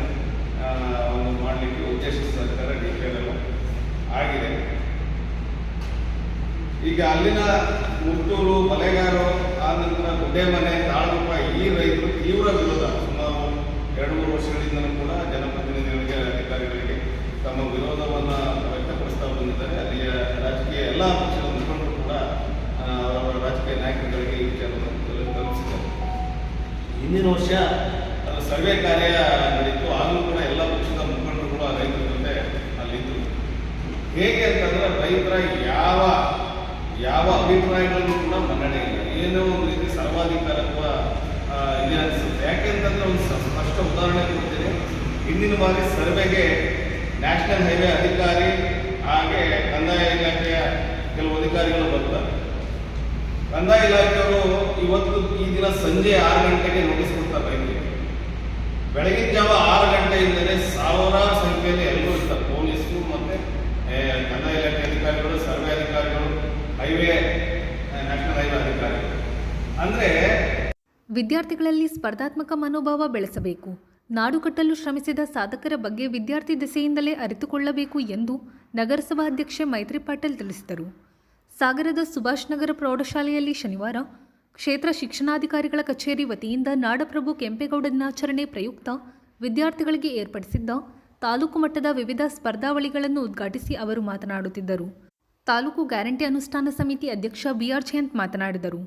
ಒಂದು ಮಾಡಲಿಕ್ಕೆ ಉದ್ದೇಶಿಸಿದ ಡಿಟೇಲ್ ಆಗಿದೆ. ಈಗ ಅಲ್ಲಿನ ಮುತ್ತೂರು, ಬಲೆಗಾರು, ಆ ನಂತರ ಗುಡ್ಡೆಮನೆ, ತಾಳಗುಪ್ಪ ಈ ರೈತರು ತೀವ್ರ ವಿರೋಧ ಸುಮಾರು 2-3 ವರ್ಷಗಳಿಂದಲೂ ಕೂಡ ಜನಪ್ರತಿನಿಧಿಗಳಿಗೆ, ಅಧಿಕಾರಿಗಳಿಗೆ ತಮ್ಮ ವಿರೋಧವನ್ನು ವ್ಯಕ್ತಪಡಿಸ್ತಾ ಬಂದಿದ್ದಾರೆ. ಅಲ್ಲಿಯ ರಾಜಕೀಯ ಎಲ್ಲ ಪಕ್ಷದ ಮುಖಂಡರು ಕೂಡ ಅವರ ರಾಜಕೀಯ ನಾಯಕರುಗಳಿಗೆ ಈ ವಿಚಾರವನ್ನು ತಲುಪಿಸಿದ್ದಾರೆ. ಹಿಂದಿನ ವರ್ಷ ಅದು ಸರ್ವೆ ಕಾರ್ಯ ನಡೀತು. ಆಗಲೂ ಕೂಡ ಎಲ್ಲ ಪಕ್ಷದ ಮುಖಂಡರು ಕೂಡ ರೈತರ ಜೊತೆ ಅಲ್ಲಿದ್ದರು. ಹೇಗೆ ಅಂತಂದ್ರೆ ರೈತರ ಯಾವ ಅಭಿಪ್ರಾಯಗಳನ್ನು ಕೂಡ ಮನ್ನಣೆ ಇಲ್ಲ. ಏನೋ ಒಂದು ರೀತಿ ಸರ್ವಾಧಿಕಾರತ್ವ ಇದೆ ಅನಿಸುತ್ತೆ. ಯಾಕೆಂತಂದ್ರೆ ಒಂದು ಸ್ಪಷ್ಟ ಉದಾಹರಣೆ ಕೊಡ್ತೀನಿ. ಹಿಂದಿನ ಬಾರಿ ಸರ್ವೆಗೆ ನ್ಯಾಷನಲ್ ಹೈವೇ ಅಧಿಕಾರಿ ಹಾಗೆ ಕಂದಾಯ ಇಲಾಖೆಯ ಕೆಲವು ಅಧಿಕಾರಿಗಳು ಬರ್ತಾರೆ. ಕಂದಾಯ ಇಲಾಖೆಯವರು ಈ ದಿನ ಸಂಜೆ 6 ಗಂಟೆಗೆ ನೋಟಿಸ್ ಕೊಡ್ತಾರೆ ರೈತರಿಗೆ. ಬೆಳಗಿನ ಜಾವ 6 ಗಂಟೆಯಿಂದಲೇ ಸಾವಿರಾರು ಸಂಖ್ಯೆಯಲ್ಲಿ ಎಲ್ಲರೂ ಇರ್ತಾರೆ. ಪೊಲೀಸರು ಮತ್ತೆ ಕಂದಾಯ ಇಲಾಖೆ ಅಧಿಕಾರಿಗಳು, ಸರ್ವೆ ಅಧಿಕಾರಿಗಳು, ನ್ಯಾಷನಲ್ ಹೈವೇ ಅಧಿಕಾರಿಗಳು. ಅಂದರೆ ವಿದ್ಯಾರ್ಥಿಗಳಲ್ಲಿ ಸ್ಪರ್ಧಾತ್ಮಕ ಮನೋಭಾವ ಬೆಳೆಸಬೇಕು. ನಾಡು ಕಟ್ಟಲು ಶ್ರಮಿಸಿದ ಸಾಧಕರ ಬಗ್ಗೆ ವಿದ್ಯಾರ್ಥಿ ದೆಸೆಯಿಂದಲೇ ಅರಿತುಕೊಳ್ಳಬೇಕು ಎಂದು ನಗರಸಭಾ ಅಧ್ಯಕ್ಷೆ ಮೈತ್ರಿ ಪಾಟೀಲ್ ತಿಳಿಸಿದರು. ಸಾಗರದ ಸುಭಾಷ್ ನಗರ ಪ್ರೌಢಶಾಲೆಯಲ್ಲಿ ಶನಿವಾರ ಕ್ಷೇತ್ರ ಶಿಕ್ಷಣಾಧಿಕಾರಿಗಳ ಕಚೇರಿ ವತಿಯಿಂದ ನಾಡಪ್ರಭು ಕೆಂಪೇಗೌಡ ದಿನಾಚರಣೆ ಪ್ರಯುಕ್ತ ವಿದ್ಯಾರ್ಥಿಗಳಿಗೆ ಏರ್ಪಡಿಸಿದ್ದ ತಾಲೂಕು ಮಟ್ಟದ ವಿವಿಧ ಸ್ಪರ್ಧಾವಳಿಗಳನ್ನು ಉದ್ಘಾಟಿಸಿ ಅವರು ಮಾತನಾಡುತ್ತಿದ್ದರು. ತಾಲೂಕು ಗ್ಯಾರಂಟಿ ಅನುಷ್ಠಾನ ಸಮಿತಿ ಅಧ್ಯಕ್ಷ BR ಜಯಂತ್ ಮಾತನಾಡಿದರು.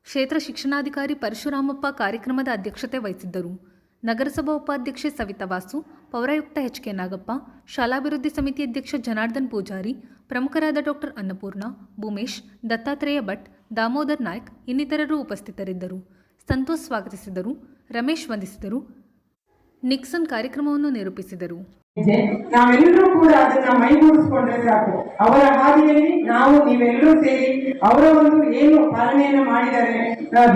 ಕ್ಷೇತ್ರ ಶಿಕ್ಷಣಾಧಿಕಾರಿ ಪರಶುರಾಮಪ್ಪ ಕಾರ್ಯಕ್ರಮದ ಅಧ್ಯಕ್ಷತೆ ವಹಿಸಿದ್ದರು. ನಗರಸಭಾ ಉಪಾಧ್ಯಕ್ಷೆ ಸವಿತಾ ವಾಸು, ಪೌರಾಯುಕ್ತ HK ನಾಗಪ್ಪ, ಶಾಲಾಭಿವೃದ್ಧಿ ಸಮಿತಿ ಅಧ್ಯಕ್ಷ ಜನಾರ್ದನ್ ಪೂಜಾರಿ, ಪ್ರಮುಖರಾದ ಡಾಕ್ಟರ್ ಅನ್ನಪೂರ್ಣ, ಭೂಮೇಶ್, ದತ್ತಾತ್ರೇಯ ಭಟ್, ದಾಮೋದರ್ ನಾಯ್ಕ್ ಇನ್ನಿತರರು ಉಪಸ್ಥಿತರಿದ್ದರು. ಸಂತೋಷ್ ಸ್ವಾಗತಿಸಿದರು. ರಮೇಶ್ ವಂದಿಸಿದರು. ನಿಕ್ಸನ್ ಕಾರ್ಯಕ್ರಮವನ್ನು ನಿರೂಪಿಸಿದರು. ನಾವೆಲ್ಲರೂ ಕೂಡ ಅದನ್ನ ಮೈಗೂಡಿಸ್ಕೊಂಡ್ರೆ ಸಾಕು. ಅವರ ಹಾದಿಯಲ್ಲಿ ನೀವೆಲ್ಲರೂ ಸೇರಿ ಅವರ ಒಂದು ಏನು ಪಾಲನೆಯನ್ನ ಮಾಡಿದ್ದಾರೆ,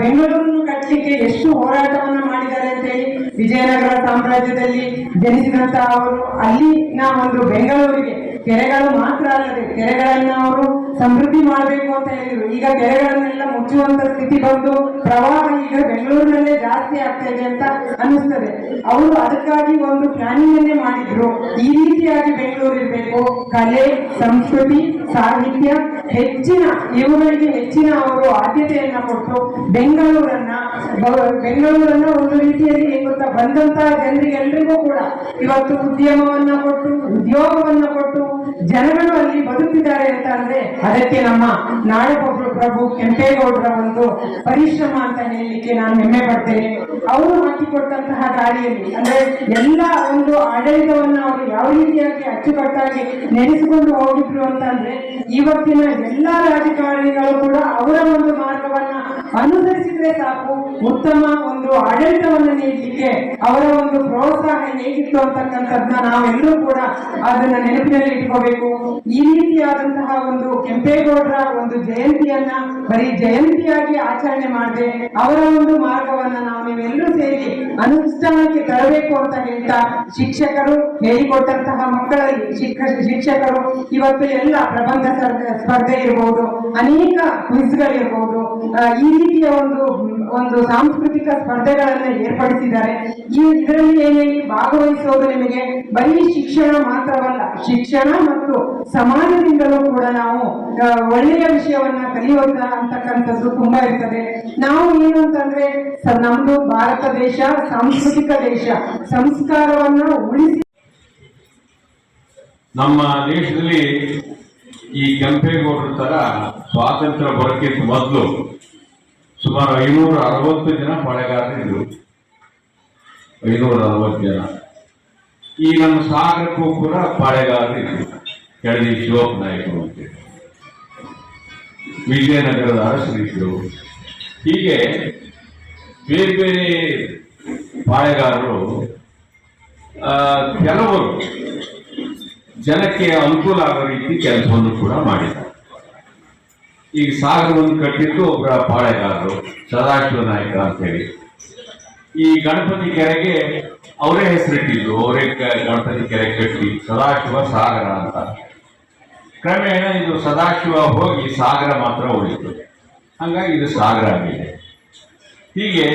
ಬೆಂಗಳೂರನ್ನು ಕಟ್ಟಲಿಕ್ಕೆ ಎಷ್ಟು ಹೋರಾಟವನ್ನ ಮಾಡಿದ್ದಾರೆ ಅಂತ ಹೇಳಿ, ವಿಜಯನಗರ ಸಾಮ್ರಾಜ್ಯದಲ್ಲಿ ಜನಿಸಿದಂತ ಅವರು ಅಲ್ಲಿನ ಒಂದು ಬೆಂಗಳೂರಿಗೆ ಕೆರೆಗಳು ಮಾತ್ರ ಅಲ್ಲದೆ ಕೆರೆಗಳನ್ನ ಅವರು ಸಮೃದ್ಧಿ ಮಾಡಬೇಕು ಅಂತ ಹೇಳಿದ್ರು. ಈಗ ಕೆರೆಗಳನ್ನೆಲ್ಲ ಮುಚ್ಚುವಂತ ಸ್ಥಿತಿ ಬಂದು ಪ್ರವಾಹ ಈಗ ಬೆಂಗಳೂರಿನಲ್ಲೇ ಜಾಸ್ತಿ ಆಗ್ತಾ ಇದೆ ಅಂತ ಅನ್ನಿಸ್ತದೆ. ಅವರು ಅದಕ್ಕಾಗಿ ಒಂದು ಪ್ಲಾನಿಂಗ್ ಅನ್ನೇ ಮಾಡಿದ್ರು. ಈ ರೀತಿಯಾಗಿ ಬೆಂಗಳೂರು ಇರಬೇಕು, ಕಲೆ, ಸಂಸ್ಕೃತಿ, ಸಾಹಿತ್ಯ ಇವುಗಳಿಗೆ ಹೆಚ್ಚಿನ ಅವರು ಆದ್ಯತೆಯನ್ನ ಕೊಟ್ಟು ಬೆಂಗಳೂರನ್ನ ಒಂದು ರೀತಿಯಲ್ಲಿ ಗೊತ್ತಾ ಬಂದಂತಹ ಜನರಿಗೆಲ್ಲರಿಗೂ ಕೂಡ ಇವತ್ತು ಉದ್ಯಮವನ್ನ ಕೊಟ್ಟು ಉದ್ಯೋಗವನ್ನ ಕೊಟ್ಟು ಜನಗಳು ಅಲ್ಲಿ ಬದುಕಿದ್ದಾರೆ ಅಂತ ಅಂದ್ರೆ ಅದಕ್ಕೆ ನಮ್ಮ ನಾಡಪ್ರಭು ಕೆಂಪೇಗೌಡರ ಒಂದು ಪರಿಶ್ರಮ ಅಂತ ಹೇಳಲಿಕ್ಕೆ ನಾನು ಹೆಮ್ಮೆ ಪಡ್ತೇನೆ. ಅವರು ಹಾಕಿಕೊಟ್ಟಂತಹ ದಾರಿಯಲ್ಲಿ ಅಂದ್ರೆ ಎಲ್ಲ ಒಂದು ಆಡಳಿತವನ್ನ ಅವರು ಯಾವ ರೀತಿಯಾಗಿ ಅಚ್ಚುಕಟ್ಟಾಗಿ ನಡೆಸಿಕೊಂಡು ಹೋಗಿದ್ರು ಅಂತಂದ್ರೆ ಇವತ್ತಿನ ಎಲ್ಲಾ ರಾಜಕಾರಣಿಗಳು ಕೂಡ ಅವರ ಒಂದು ಮಾರ್ಗವನ್ನ ಅನುಸರಿಸಿದ್ರೆ ಸಾಕು, ಉತ್ತಮ ಒಂದು ಆಡಳಿತವನ್ನು ನೀಡಲಿಕ್ಕೆ ಅವರ ಒಂದು ಪ್ರೋತ್ಸಾಹ ಹೇಗಿತ್ತು ಅಂತಕ್ಕಂಥದ್ದನ್ನ ನಾವೆಲ್ಲರೂ ಕೂಡ ಅದನ್ನ ನೆನಪಿನಲ್ಲಿ ಇಟ್ಕೋಬೇಕು. ಈ ರೀತಿಯಾದಂತಹ ಒಂದು ಕೆಂಪೇಗೌಡರ ಒಂದು ಜಯಂತಿಯನ್ನ ಬರೀ ಜಯಂತಿಯಾಗಿ ಆಚರಣೆ ಮಾಡದೆ ಅವರ ಒಂದು ಮಾರ್ಗವನ್ನ ನೀವೆಲ್ಲರೂ ಸೇರಿ ಅನುಷ್ಠಾನಕ್ಕೆ ತರಬೇಕು ಅಂತ ಹೇಳ್ತಾ, ಶಿಕ್ಷಕರು ಹೇಳಿಕೊಟ್ಟಂತಹ ಮಕ್ಕಳಲ್ಲಿ ಶಿಕ್ಷಕರು ಇವತ್ತು ಎಲ್ಲ ಪ್ರಬಂಧ ಸ್ಪರ್ಧೆ ಇರಬಹುದು, ಅನೇಕ ಕ್ವಿಜ್ಗಳಿರ್ಬಹುದು, ಈ ರೀತಿಯ ಒಂದು ಸಾಂಸ್ಕೃತಿಕ ಸ್ಪರ್ಧೆಗಳನ್ನ ಏರ್ಪಡಿಸಿದ್ದಾರೆ. ಇದರಲ್ಲಿ ಏನೇಳಿ ಭಾಗವಹಿಸೋದು ನಿಮಗೆ ಬರೀ ಶಿಕ್ಷಣ ಮಾತ್ರವಲ್ಲ, ಶಿಕ್ಷಣ ಮತ್ತು ಸಮಾಜದಿಂದಲೂ ಕೂಡ ನಾವು ಒಳ್ಳೆಯ ವಿಷಯವನ್ನ ಕಲಿಯೋದ ಅಂತಕ್ಕಂಥದ್ದು ತುಂಬಾ ಇರ್ತದೆ. ನಾವು ಏನು ಅಂತಂದ್ರೆ ನಮ್ದು ಭಾರತ ದೇಶ ಸಾಂಸ್ಕೃತಿಕ ದೇಶ, ಸಂಸ್ಕಾರವನ್ನ ಉಳಿಸಿ ನಮ್ಮ ದೇಶದಲ್ಲಿ ಈ ಕೆಂಪೇಗೌಡರ ತರ ಸ್ವಾತಂತ್ರ್ಯ ಬರೋಕ್ಕಿಂತ ಮೊದಲು ಸುಮಾರು 560 ಜನ ಪಾಳೆಗಾರರಿದ್ರು. 560 ಜನ. ಈ ನಮ್ಮ ಸಾಗರಕ್ಕೂ ಕೂಡ ಪಾಳೆಗಾರರಿದ್ರು. ಕೆಳದಿ ಶಿವಪ್ಪ ನಾಯಕರು ಅಂತೇಳಿ, ವಿಜಯನಗರದ ಅರಸರಿದ್ರು. ಹೀಗೆ ಬೇರೆ ಬೇರೆ ಪಾಳೆಗಾರರು ಕೆಲವರು ಜನಕ್ಕೆ ಅನುಕೂಲ ಆಗೋ ರೀತಿ ಕೆಲಸವನ್ನು ಕೂಡ ಮಾಡಿದ್ದಾರೆ. ಈಗ ಸಾಗರವನ್ನು ಕಟ್ಟಿದ್ದು ಒಬ್ಬರ ಪಾಳೆಗಾರರು ಸದಾಶಿವ ನಾಯಕ ಅಂತ ಹೇಳಿ. ಈ ಗಣಪತಿ ಕೆರೆಗೆ ಅವರೇ ಹೆಸರಿಟ್ಟಿದ್ರು. ಅವರೇ ಗಣಪತಿ ಕೆರೆ ಕಟ್ಟಿ ಸದಾಶಿವ ಸಾಗರ ಅಂತ. ಕ್ರಮೇಣ ಇದು ಸದಾಶಿವ ಹೋಗಿ ಸಾಗರ ಮಾತ್ರ ಉಳಿತು. ಹಾಗಾಗಿ ಇದು ಸಾಗರ ಆಗಿದೆ. ಹೀಗೆ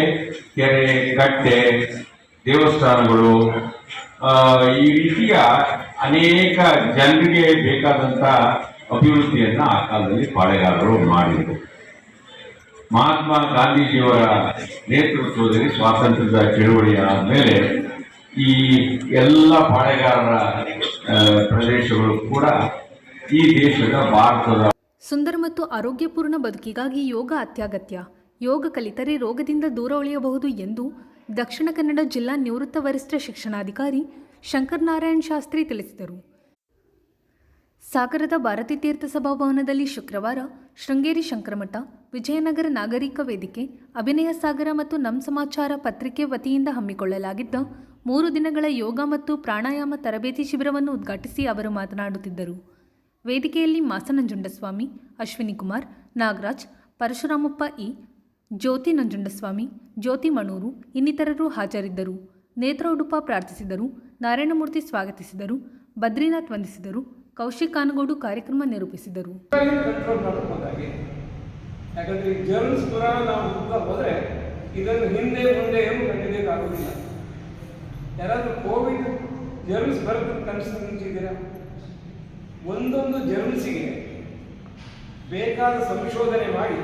ಕೆರೆ, ಕಟ್ಟೆ, ದೇವಸ್ಥಾನಗಳು, ಈ ರೀತಿಯ ಅನೇಕ ಜನರಿಗೆ ಬೇಕಾದಂತ ಅಭಿವೃದ್ಧಿಯನ್ನ ಆ ಕಾಲದಲ್ಲಿ ಪಾಳೆಗಾರರು ಮಾಡಿದರು. ಮಹಾತ್ಮ ಗಾಂಧೀಜಿಯವರ ನೇತೃತ್ವದಲ್ಲಿ ಸ್ವಾತಂತ್ರ್ಯದ ಚಳುವಳಿಯ ಆದ್ಮೇಲೆ ಈ ಎಲ್ಲ ಪಾಳೆಗಾರರ ಪ್ರದೇಶಗಳು ಕೂಡ ಈ ದೇಶದ ಭಾರತದ ಸುಂದರ ಮತ್ತು ಆರೋಗ್ಯಪೂರ್ಣ ಬದುಕಿಗಾಗಿ ಯೋಗ ಅತ್ಯಗತ್ಯ. ಯೋಗ ಕಲಿತರೆ ರೋಗದಿಂದ ದೂರ ಉಳಿಯಬಹುದು ಎಂದು ದಕ್ಷಿಣ ಕನ್ನಡ ಜಿಲ್ಲಾ ನಿವೃತ್ತ ವರಿಷ್ಠ ಶಿಕ್ಷಣಾಧಿಕಾರಿ ಶಂಕರನಾರಾಯಣ ಶಾಸ್ತ್ರಿ ತಿಳಿಸಿದರು. ಸಾಗರದ ಭಾರತೀ ತೀರ್ಥ ಸಭಾಭವನದಲ್ಲಿ ಶುಕ್ರವಾರ ಶೃಂಗೇರಿ ಶಂಕರಮಠ, ವಿಜಯನಗರ ನಾಗರಿಕ ವೇದಿಕೆ, ಅಭಿನಯ ಸಾಗರ ಮತ್ತು ನಮ್ಮ ಸಮಾಚಾರ ಪತ್ರಿಕೆ ವತಿಯಿಂದ ಹಮ್ಮಿಕೊಳ್ಳಲಾಗಿದ್ದ 3 ದಿನಗಳ ಯೋಗ ಮತ್ತು ಪ್ರಾಣಾಯಾಮ ತರಬೇತಿ ಶಿಬಿರವನ್ನು ಉದ್ಘಾಟಿಸಿ ಅವರು ಮಾತನಾಡುತ್ತಿದ್ದರು. ವೇದಿಕೆಯಲ್ಲಿ ಮಾಸನಂಜುಂಡಸ್ವಾಮಿ, ಅಶ್ವಿನಿ ಕುಮಾರ್, ನಾಗರಾಜ್, ಪರಶುರಾಮಪ್ಪ ಇ, ಜ್ಯೋತಿ ನಂಜುಂಡಸ್ವಾಮಿ, ಜ್ಯೋತಿ ಮಣೂರು ಇನ್ನಿತರರು ಹಾಜರಿದ್ದರು. ನೇತ್ರ ಉಡುಪ ಪ್ರಾರ್ಥಿಸಿದರು. ನಾರಾಯಣಮೂರ್ತಿ ಸ್ವಾಗತಿಸಿದರು. ಬದ್ರಿನಾಥ್ ವಂದಿಸಿದರು. ಕೌಶಿಕ್ ಕಾನಗೋಡು ಕಾರ್ಯಕ್ರಮ ನಿರೂಪಿಸಿದರು. ಯಾಕಂದ್ರೆ ಈ ಜರ್ಮ್ಸ್ ಪುರಾಣ ನಾವು ಹುಡುಕ ಹೋದ್ರೆ ಇದನ್ನು ಹಿಂದೆ ಮುಂದೆ ಏನು ಕಂಡಿಡಿಯೋಕ್ಕಾಗೋದಿಲ್ಲ. ಯಾರಾದ್ರೂ ಕೋವಿಡ್ ಜರ್ಮ್ಸ್ ಬರುತ್ತೆ ಕನಸಿದ್ದೀರಾ? ಒಂದೊಂದು ಜರ್ಮ್ಸಿಗೆ ಬೇಕಾದ ಸಂಶೋಧನೆ ಮಾಡಿ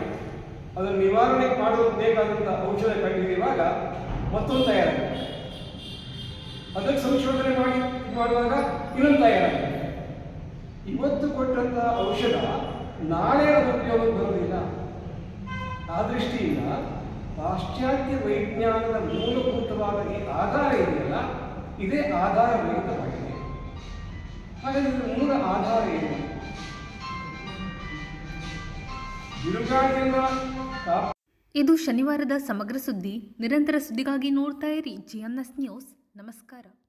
ಅದನ್ನು ನಿವಾರಣೆ ಮಾಡೋದು ಬೇಕಾದಂಥ ಔಷಧ ಕಂಡುಹಿಡಿಯುವಾಗ ಮತ್ತೊಂದು ತಯಾರಾಗುತ್ತೆ. ಅದಕ್ಕೆ ಸಂಶೋಧನೆ ಮಾಡುವಾಗ ಇನ್ನೊಂದು ತಯಾರಾಗುತ್ತೆ. ಇವತ್ತು ಕೊಟ್ಟಂತ ಔಷಧ ನಾಳೆ ಅದು ಉಪಯೋಗಕ್ಕೆ ಬರೋದಿಲ್ಲ. ಆ ದೃಷ್ಟಿಯಿಂದ ಪಾಶ್ಚಾತ್ಯ ವೈಜ್ಞಾನದ ಮೂಲಭೂತವಾದ ಈ ಆಧಾರ ಇದೆಯಲ್ಲ, ಇದೇ ಆಧಾರ ರಹಿತವಾಗಿದೆ. ಹಾಗಾದ್ರೆ ಮೂಲ ಆಧಾರ ಏನು? ಬಿರುಗಾಳಿಯಿಂದ ಇದು ಶನಿವಾರದ ಸಮಗ್ರ ಸುದ್ದಿ. ನಿರಂತರ ಸುದ್ದಿಗಾಗಿ ನೋಡ್ತಾ ಇರಿ GMS ನ್ಯೂಸ್. ನಮಸ್ಕಾರ.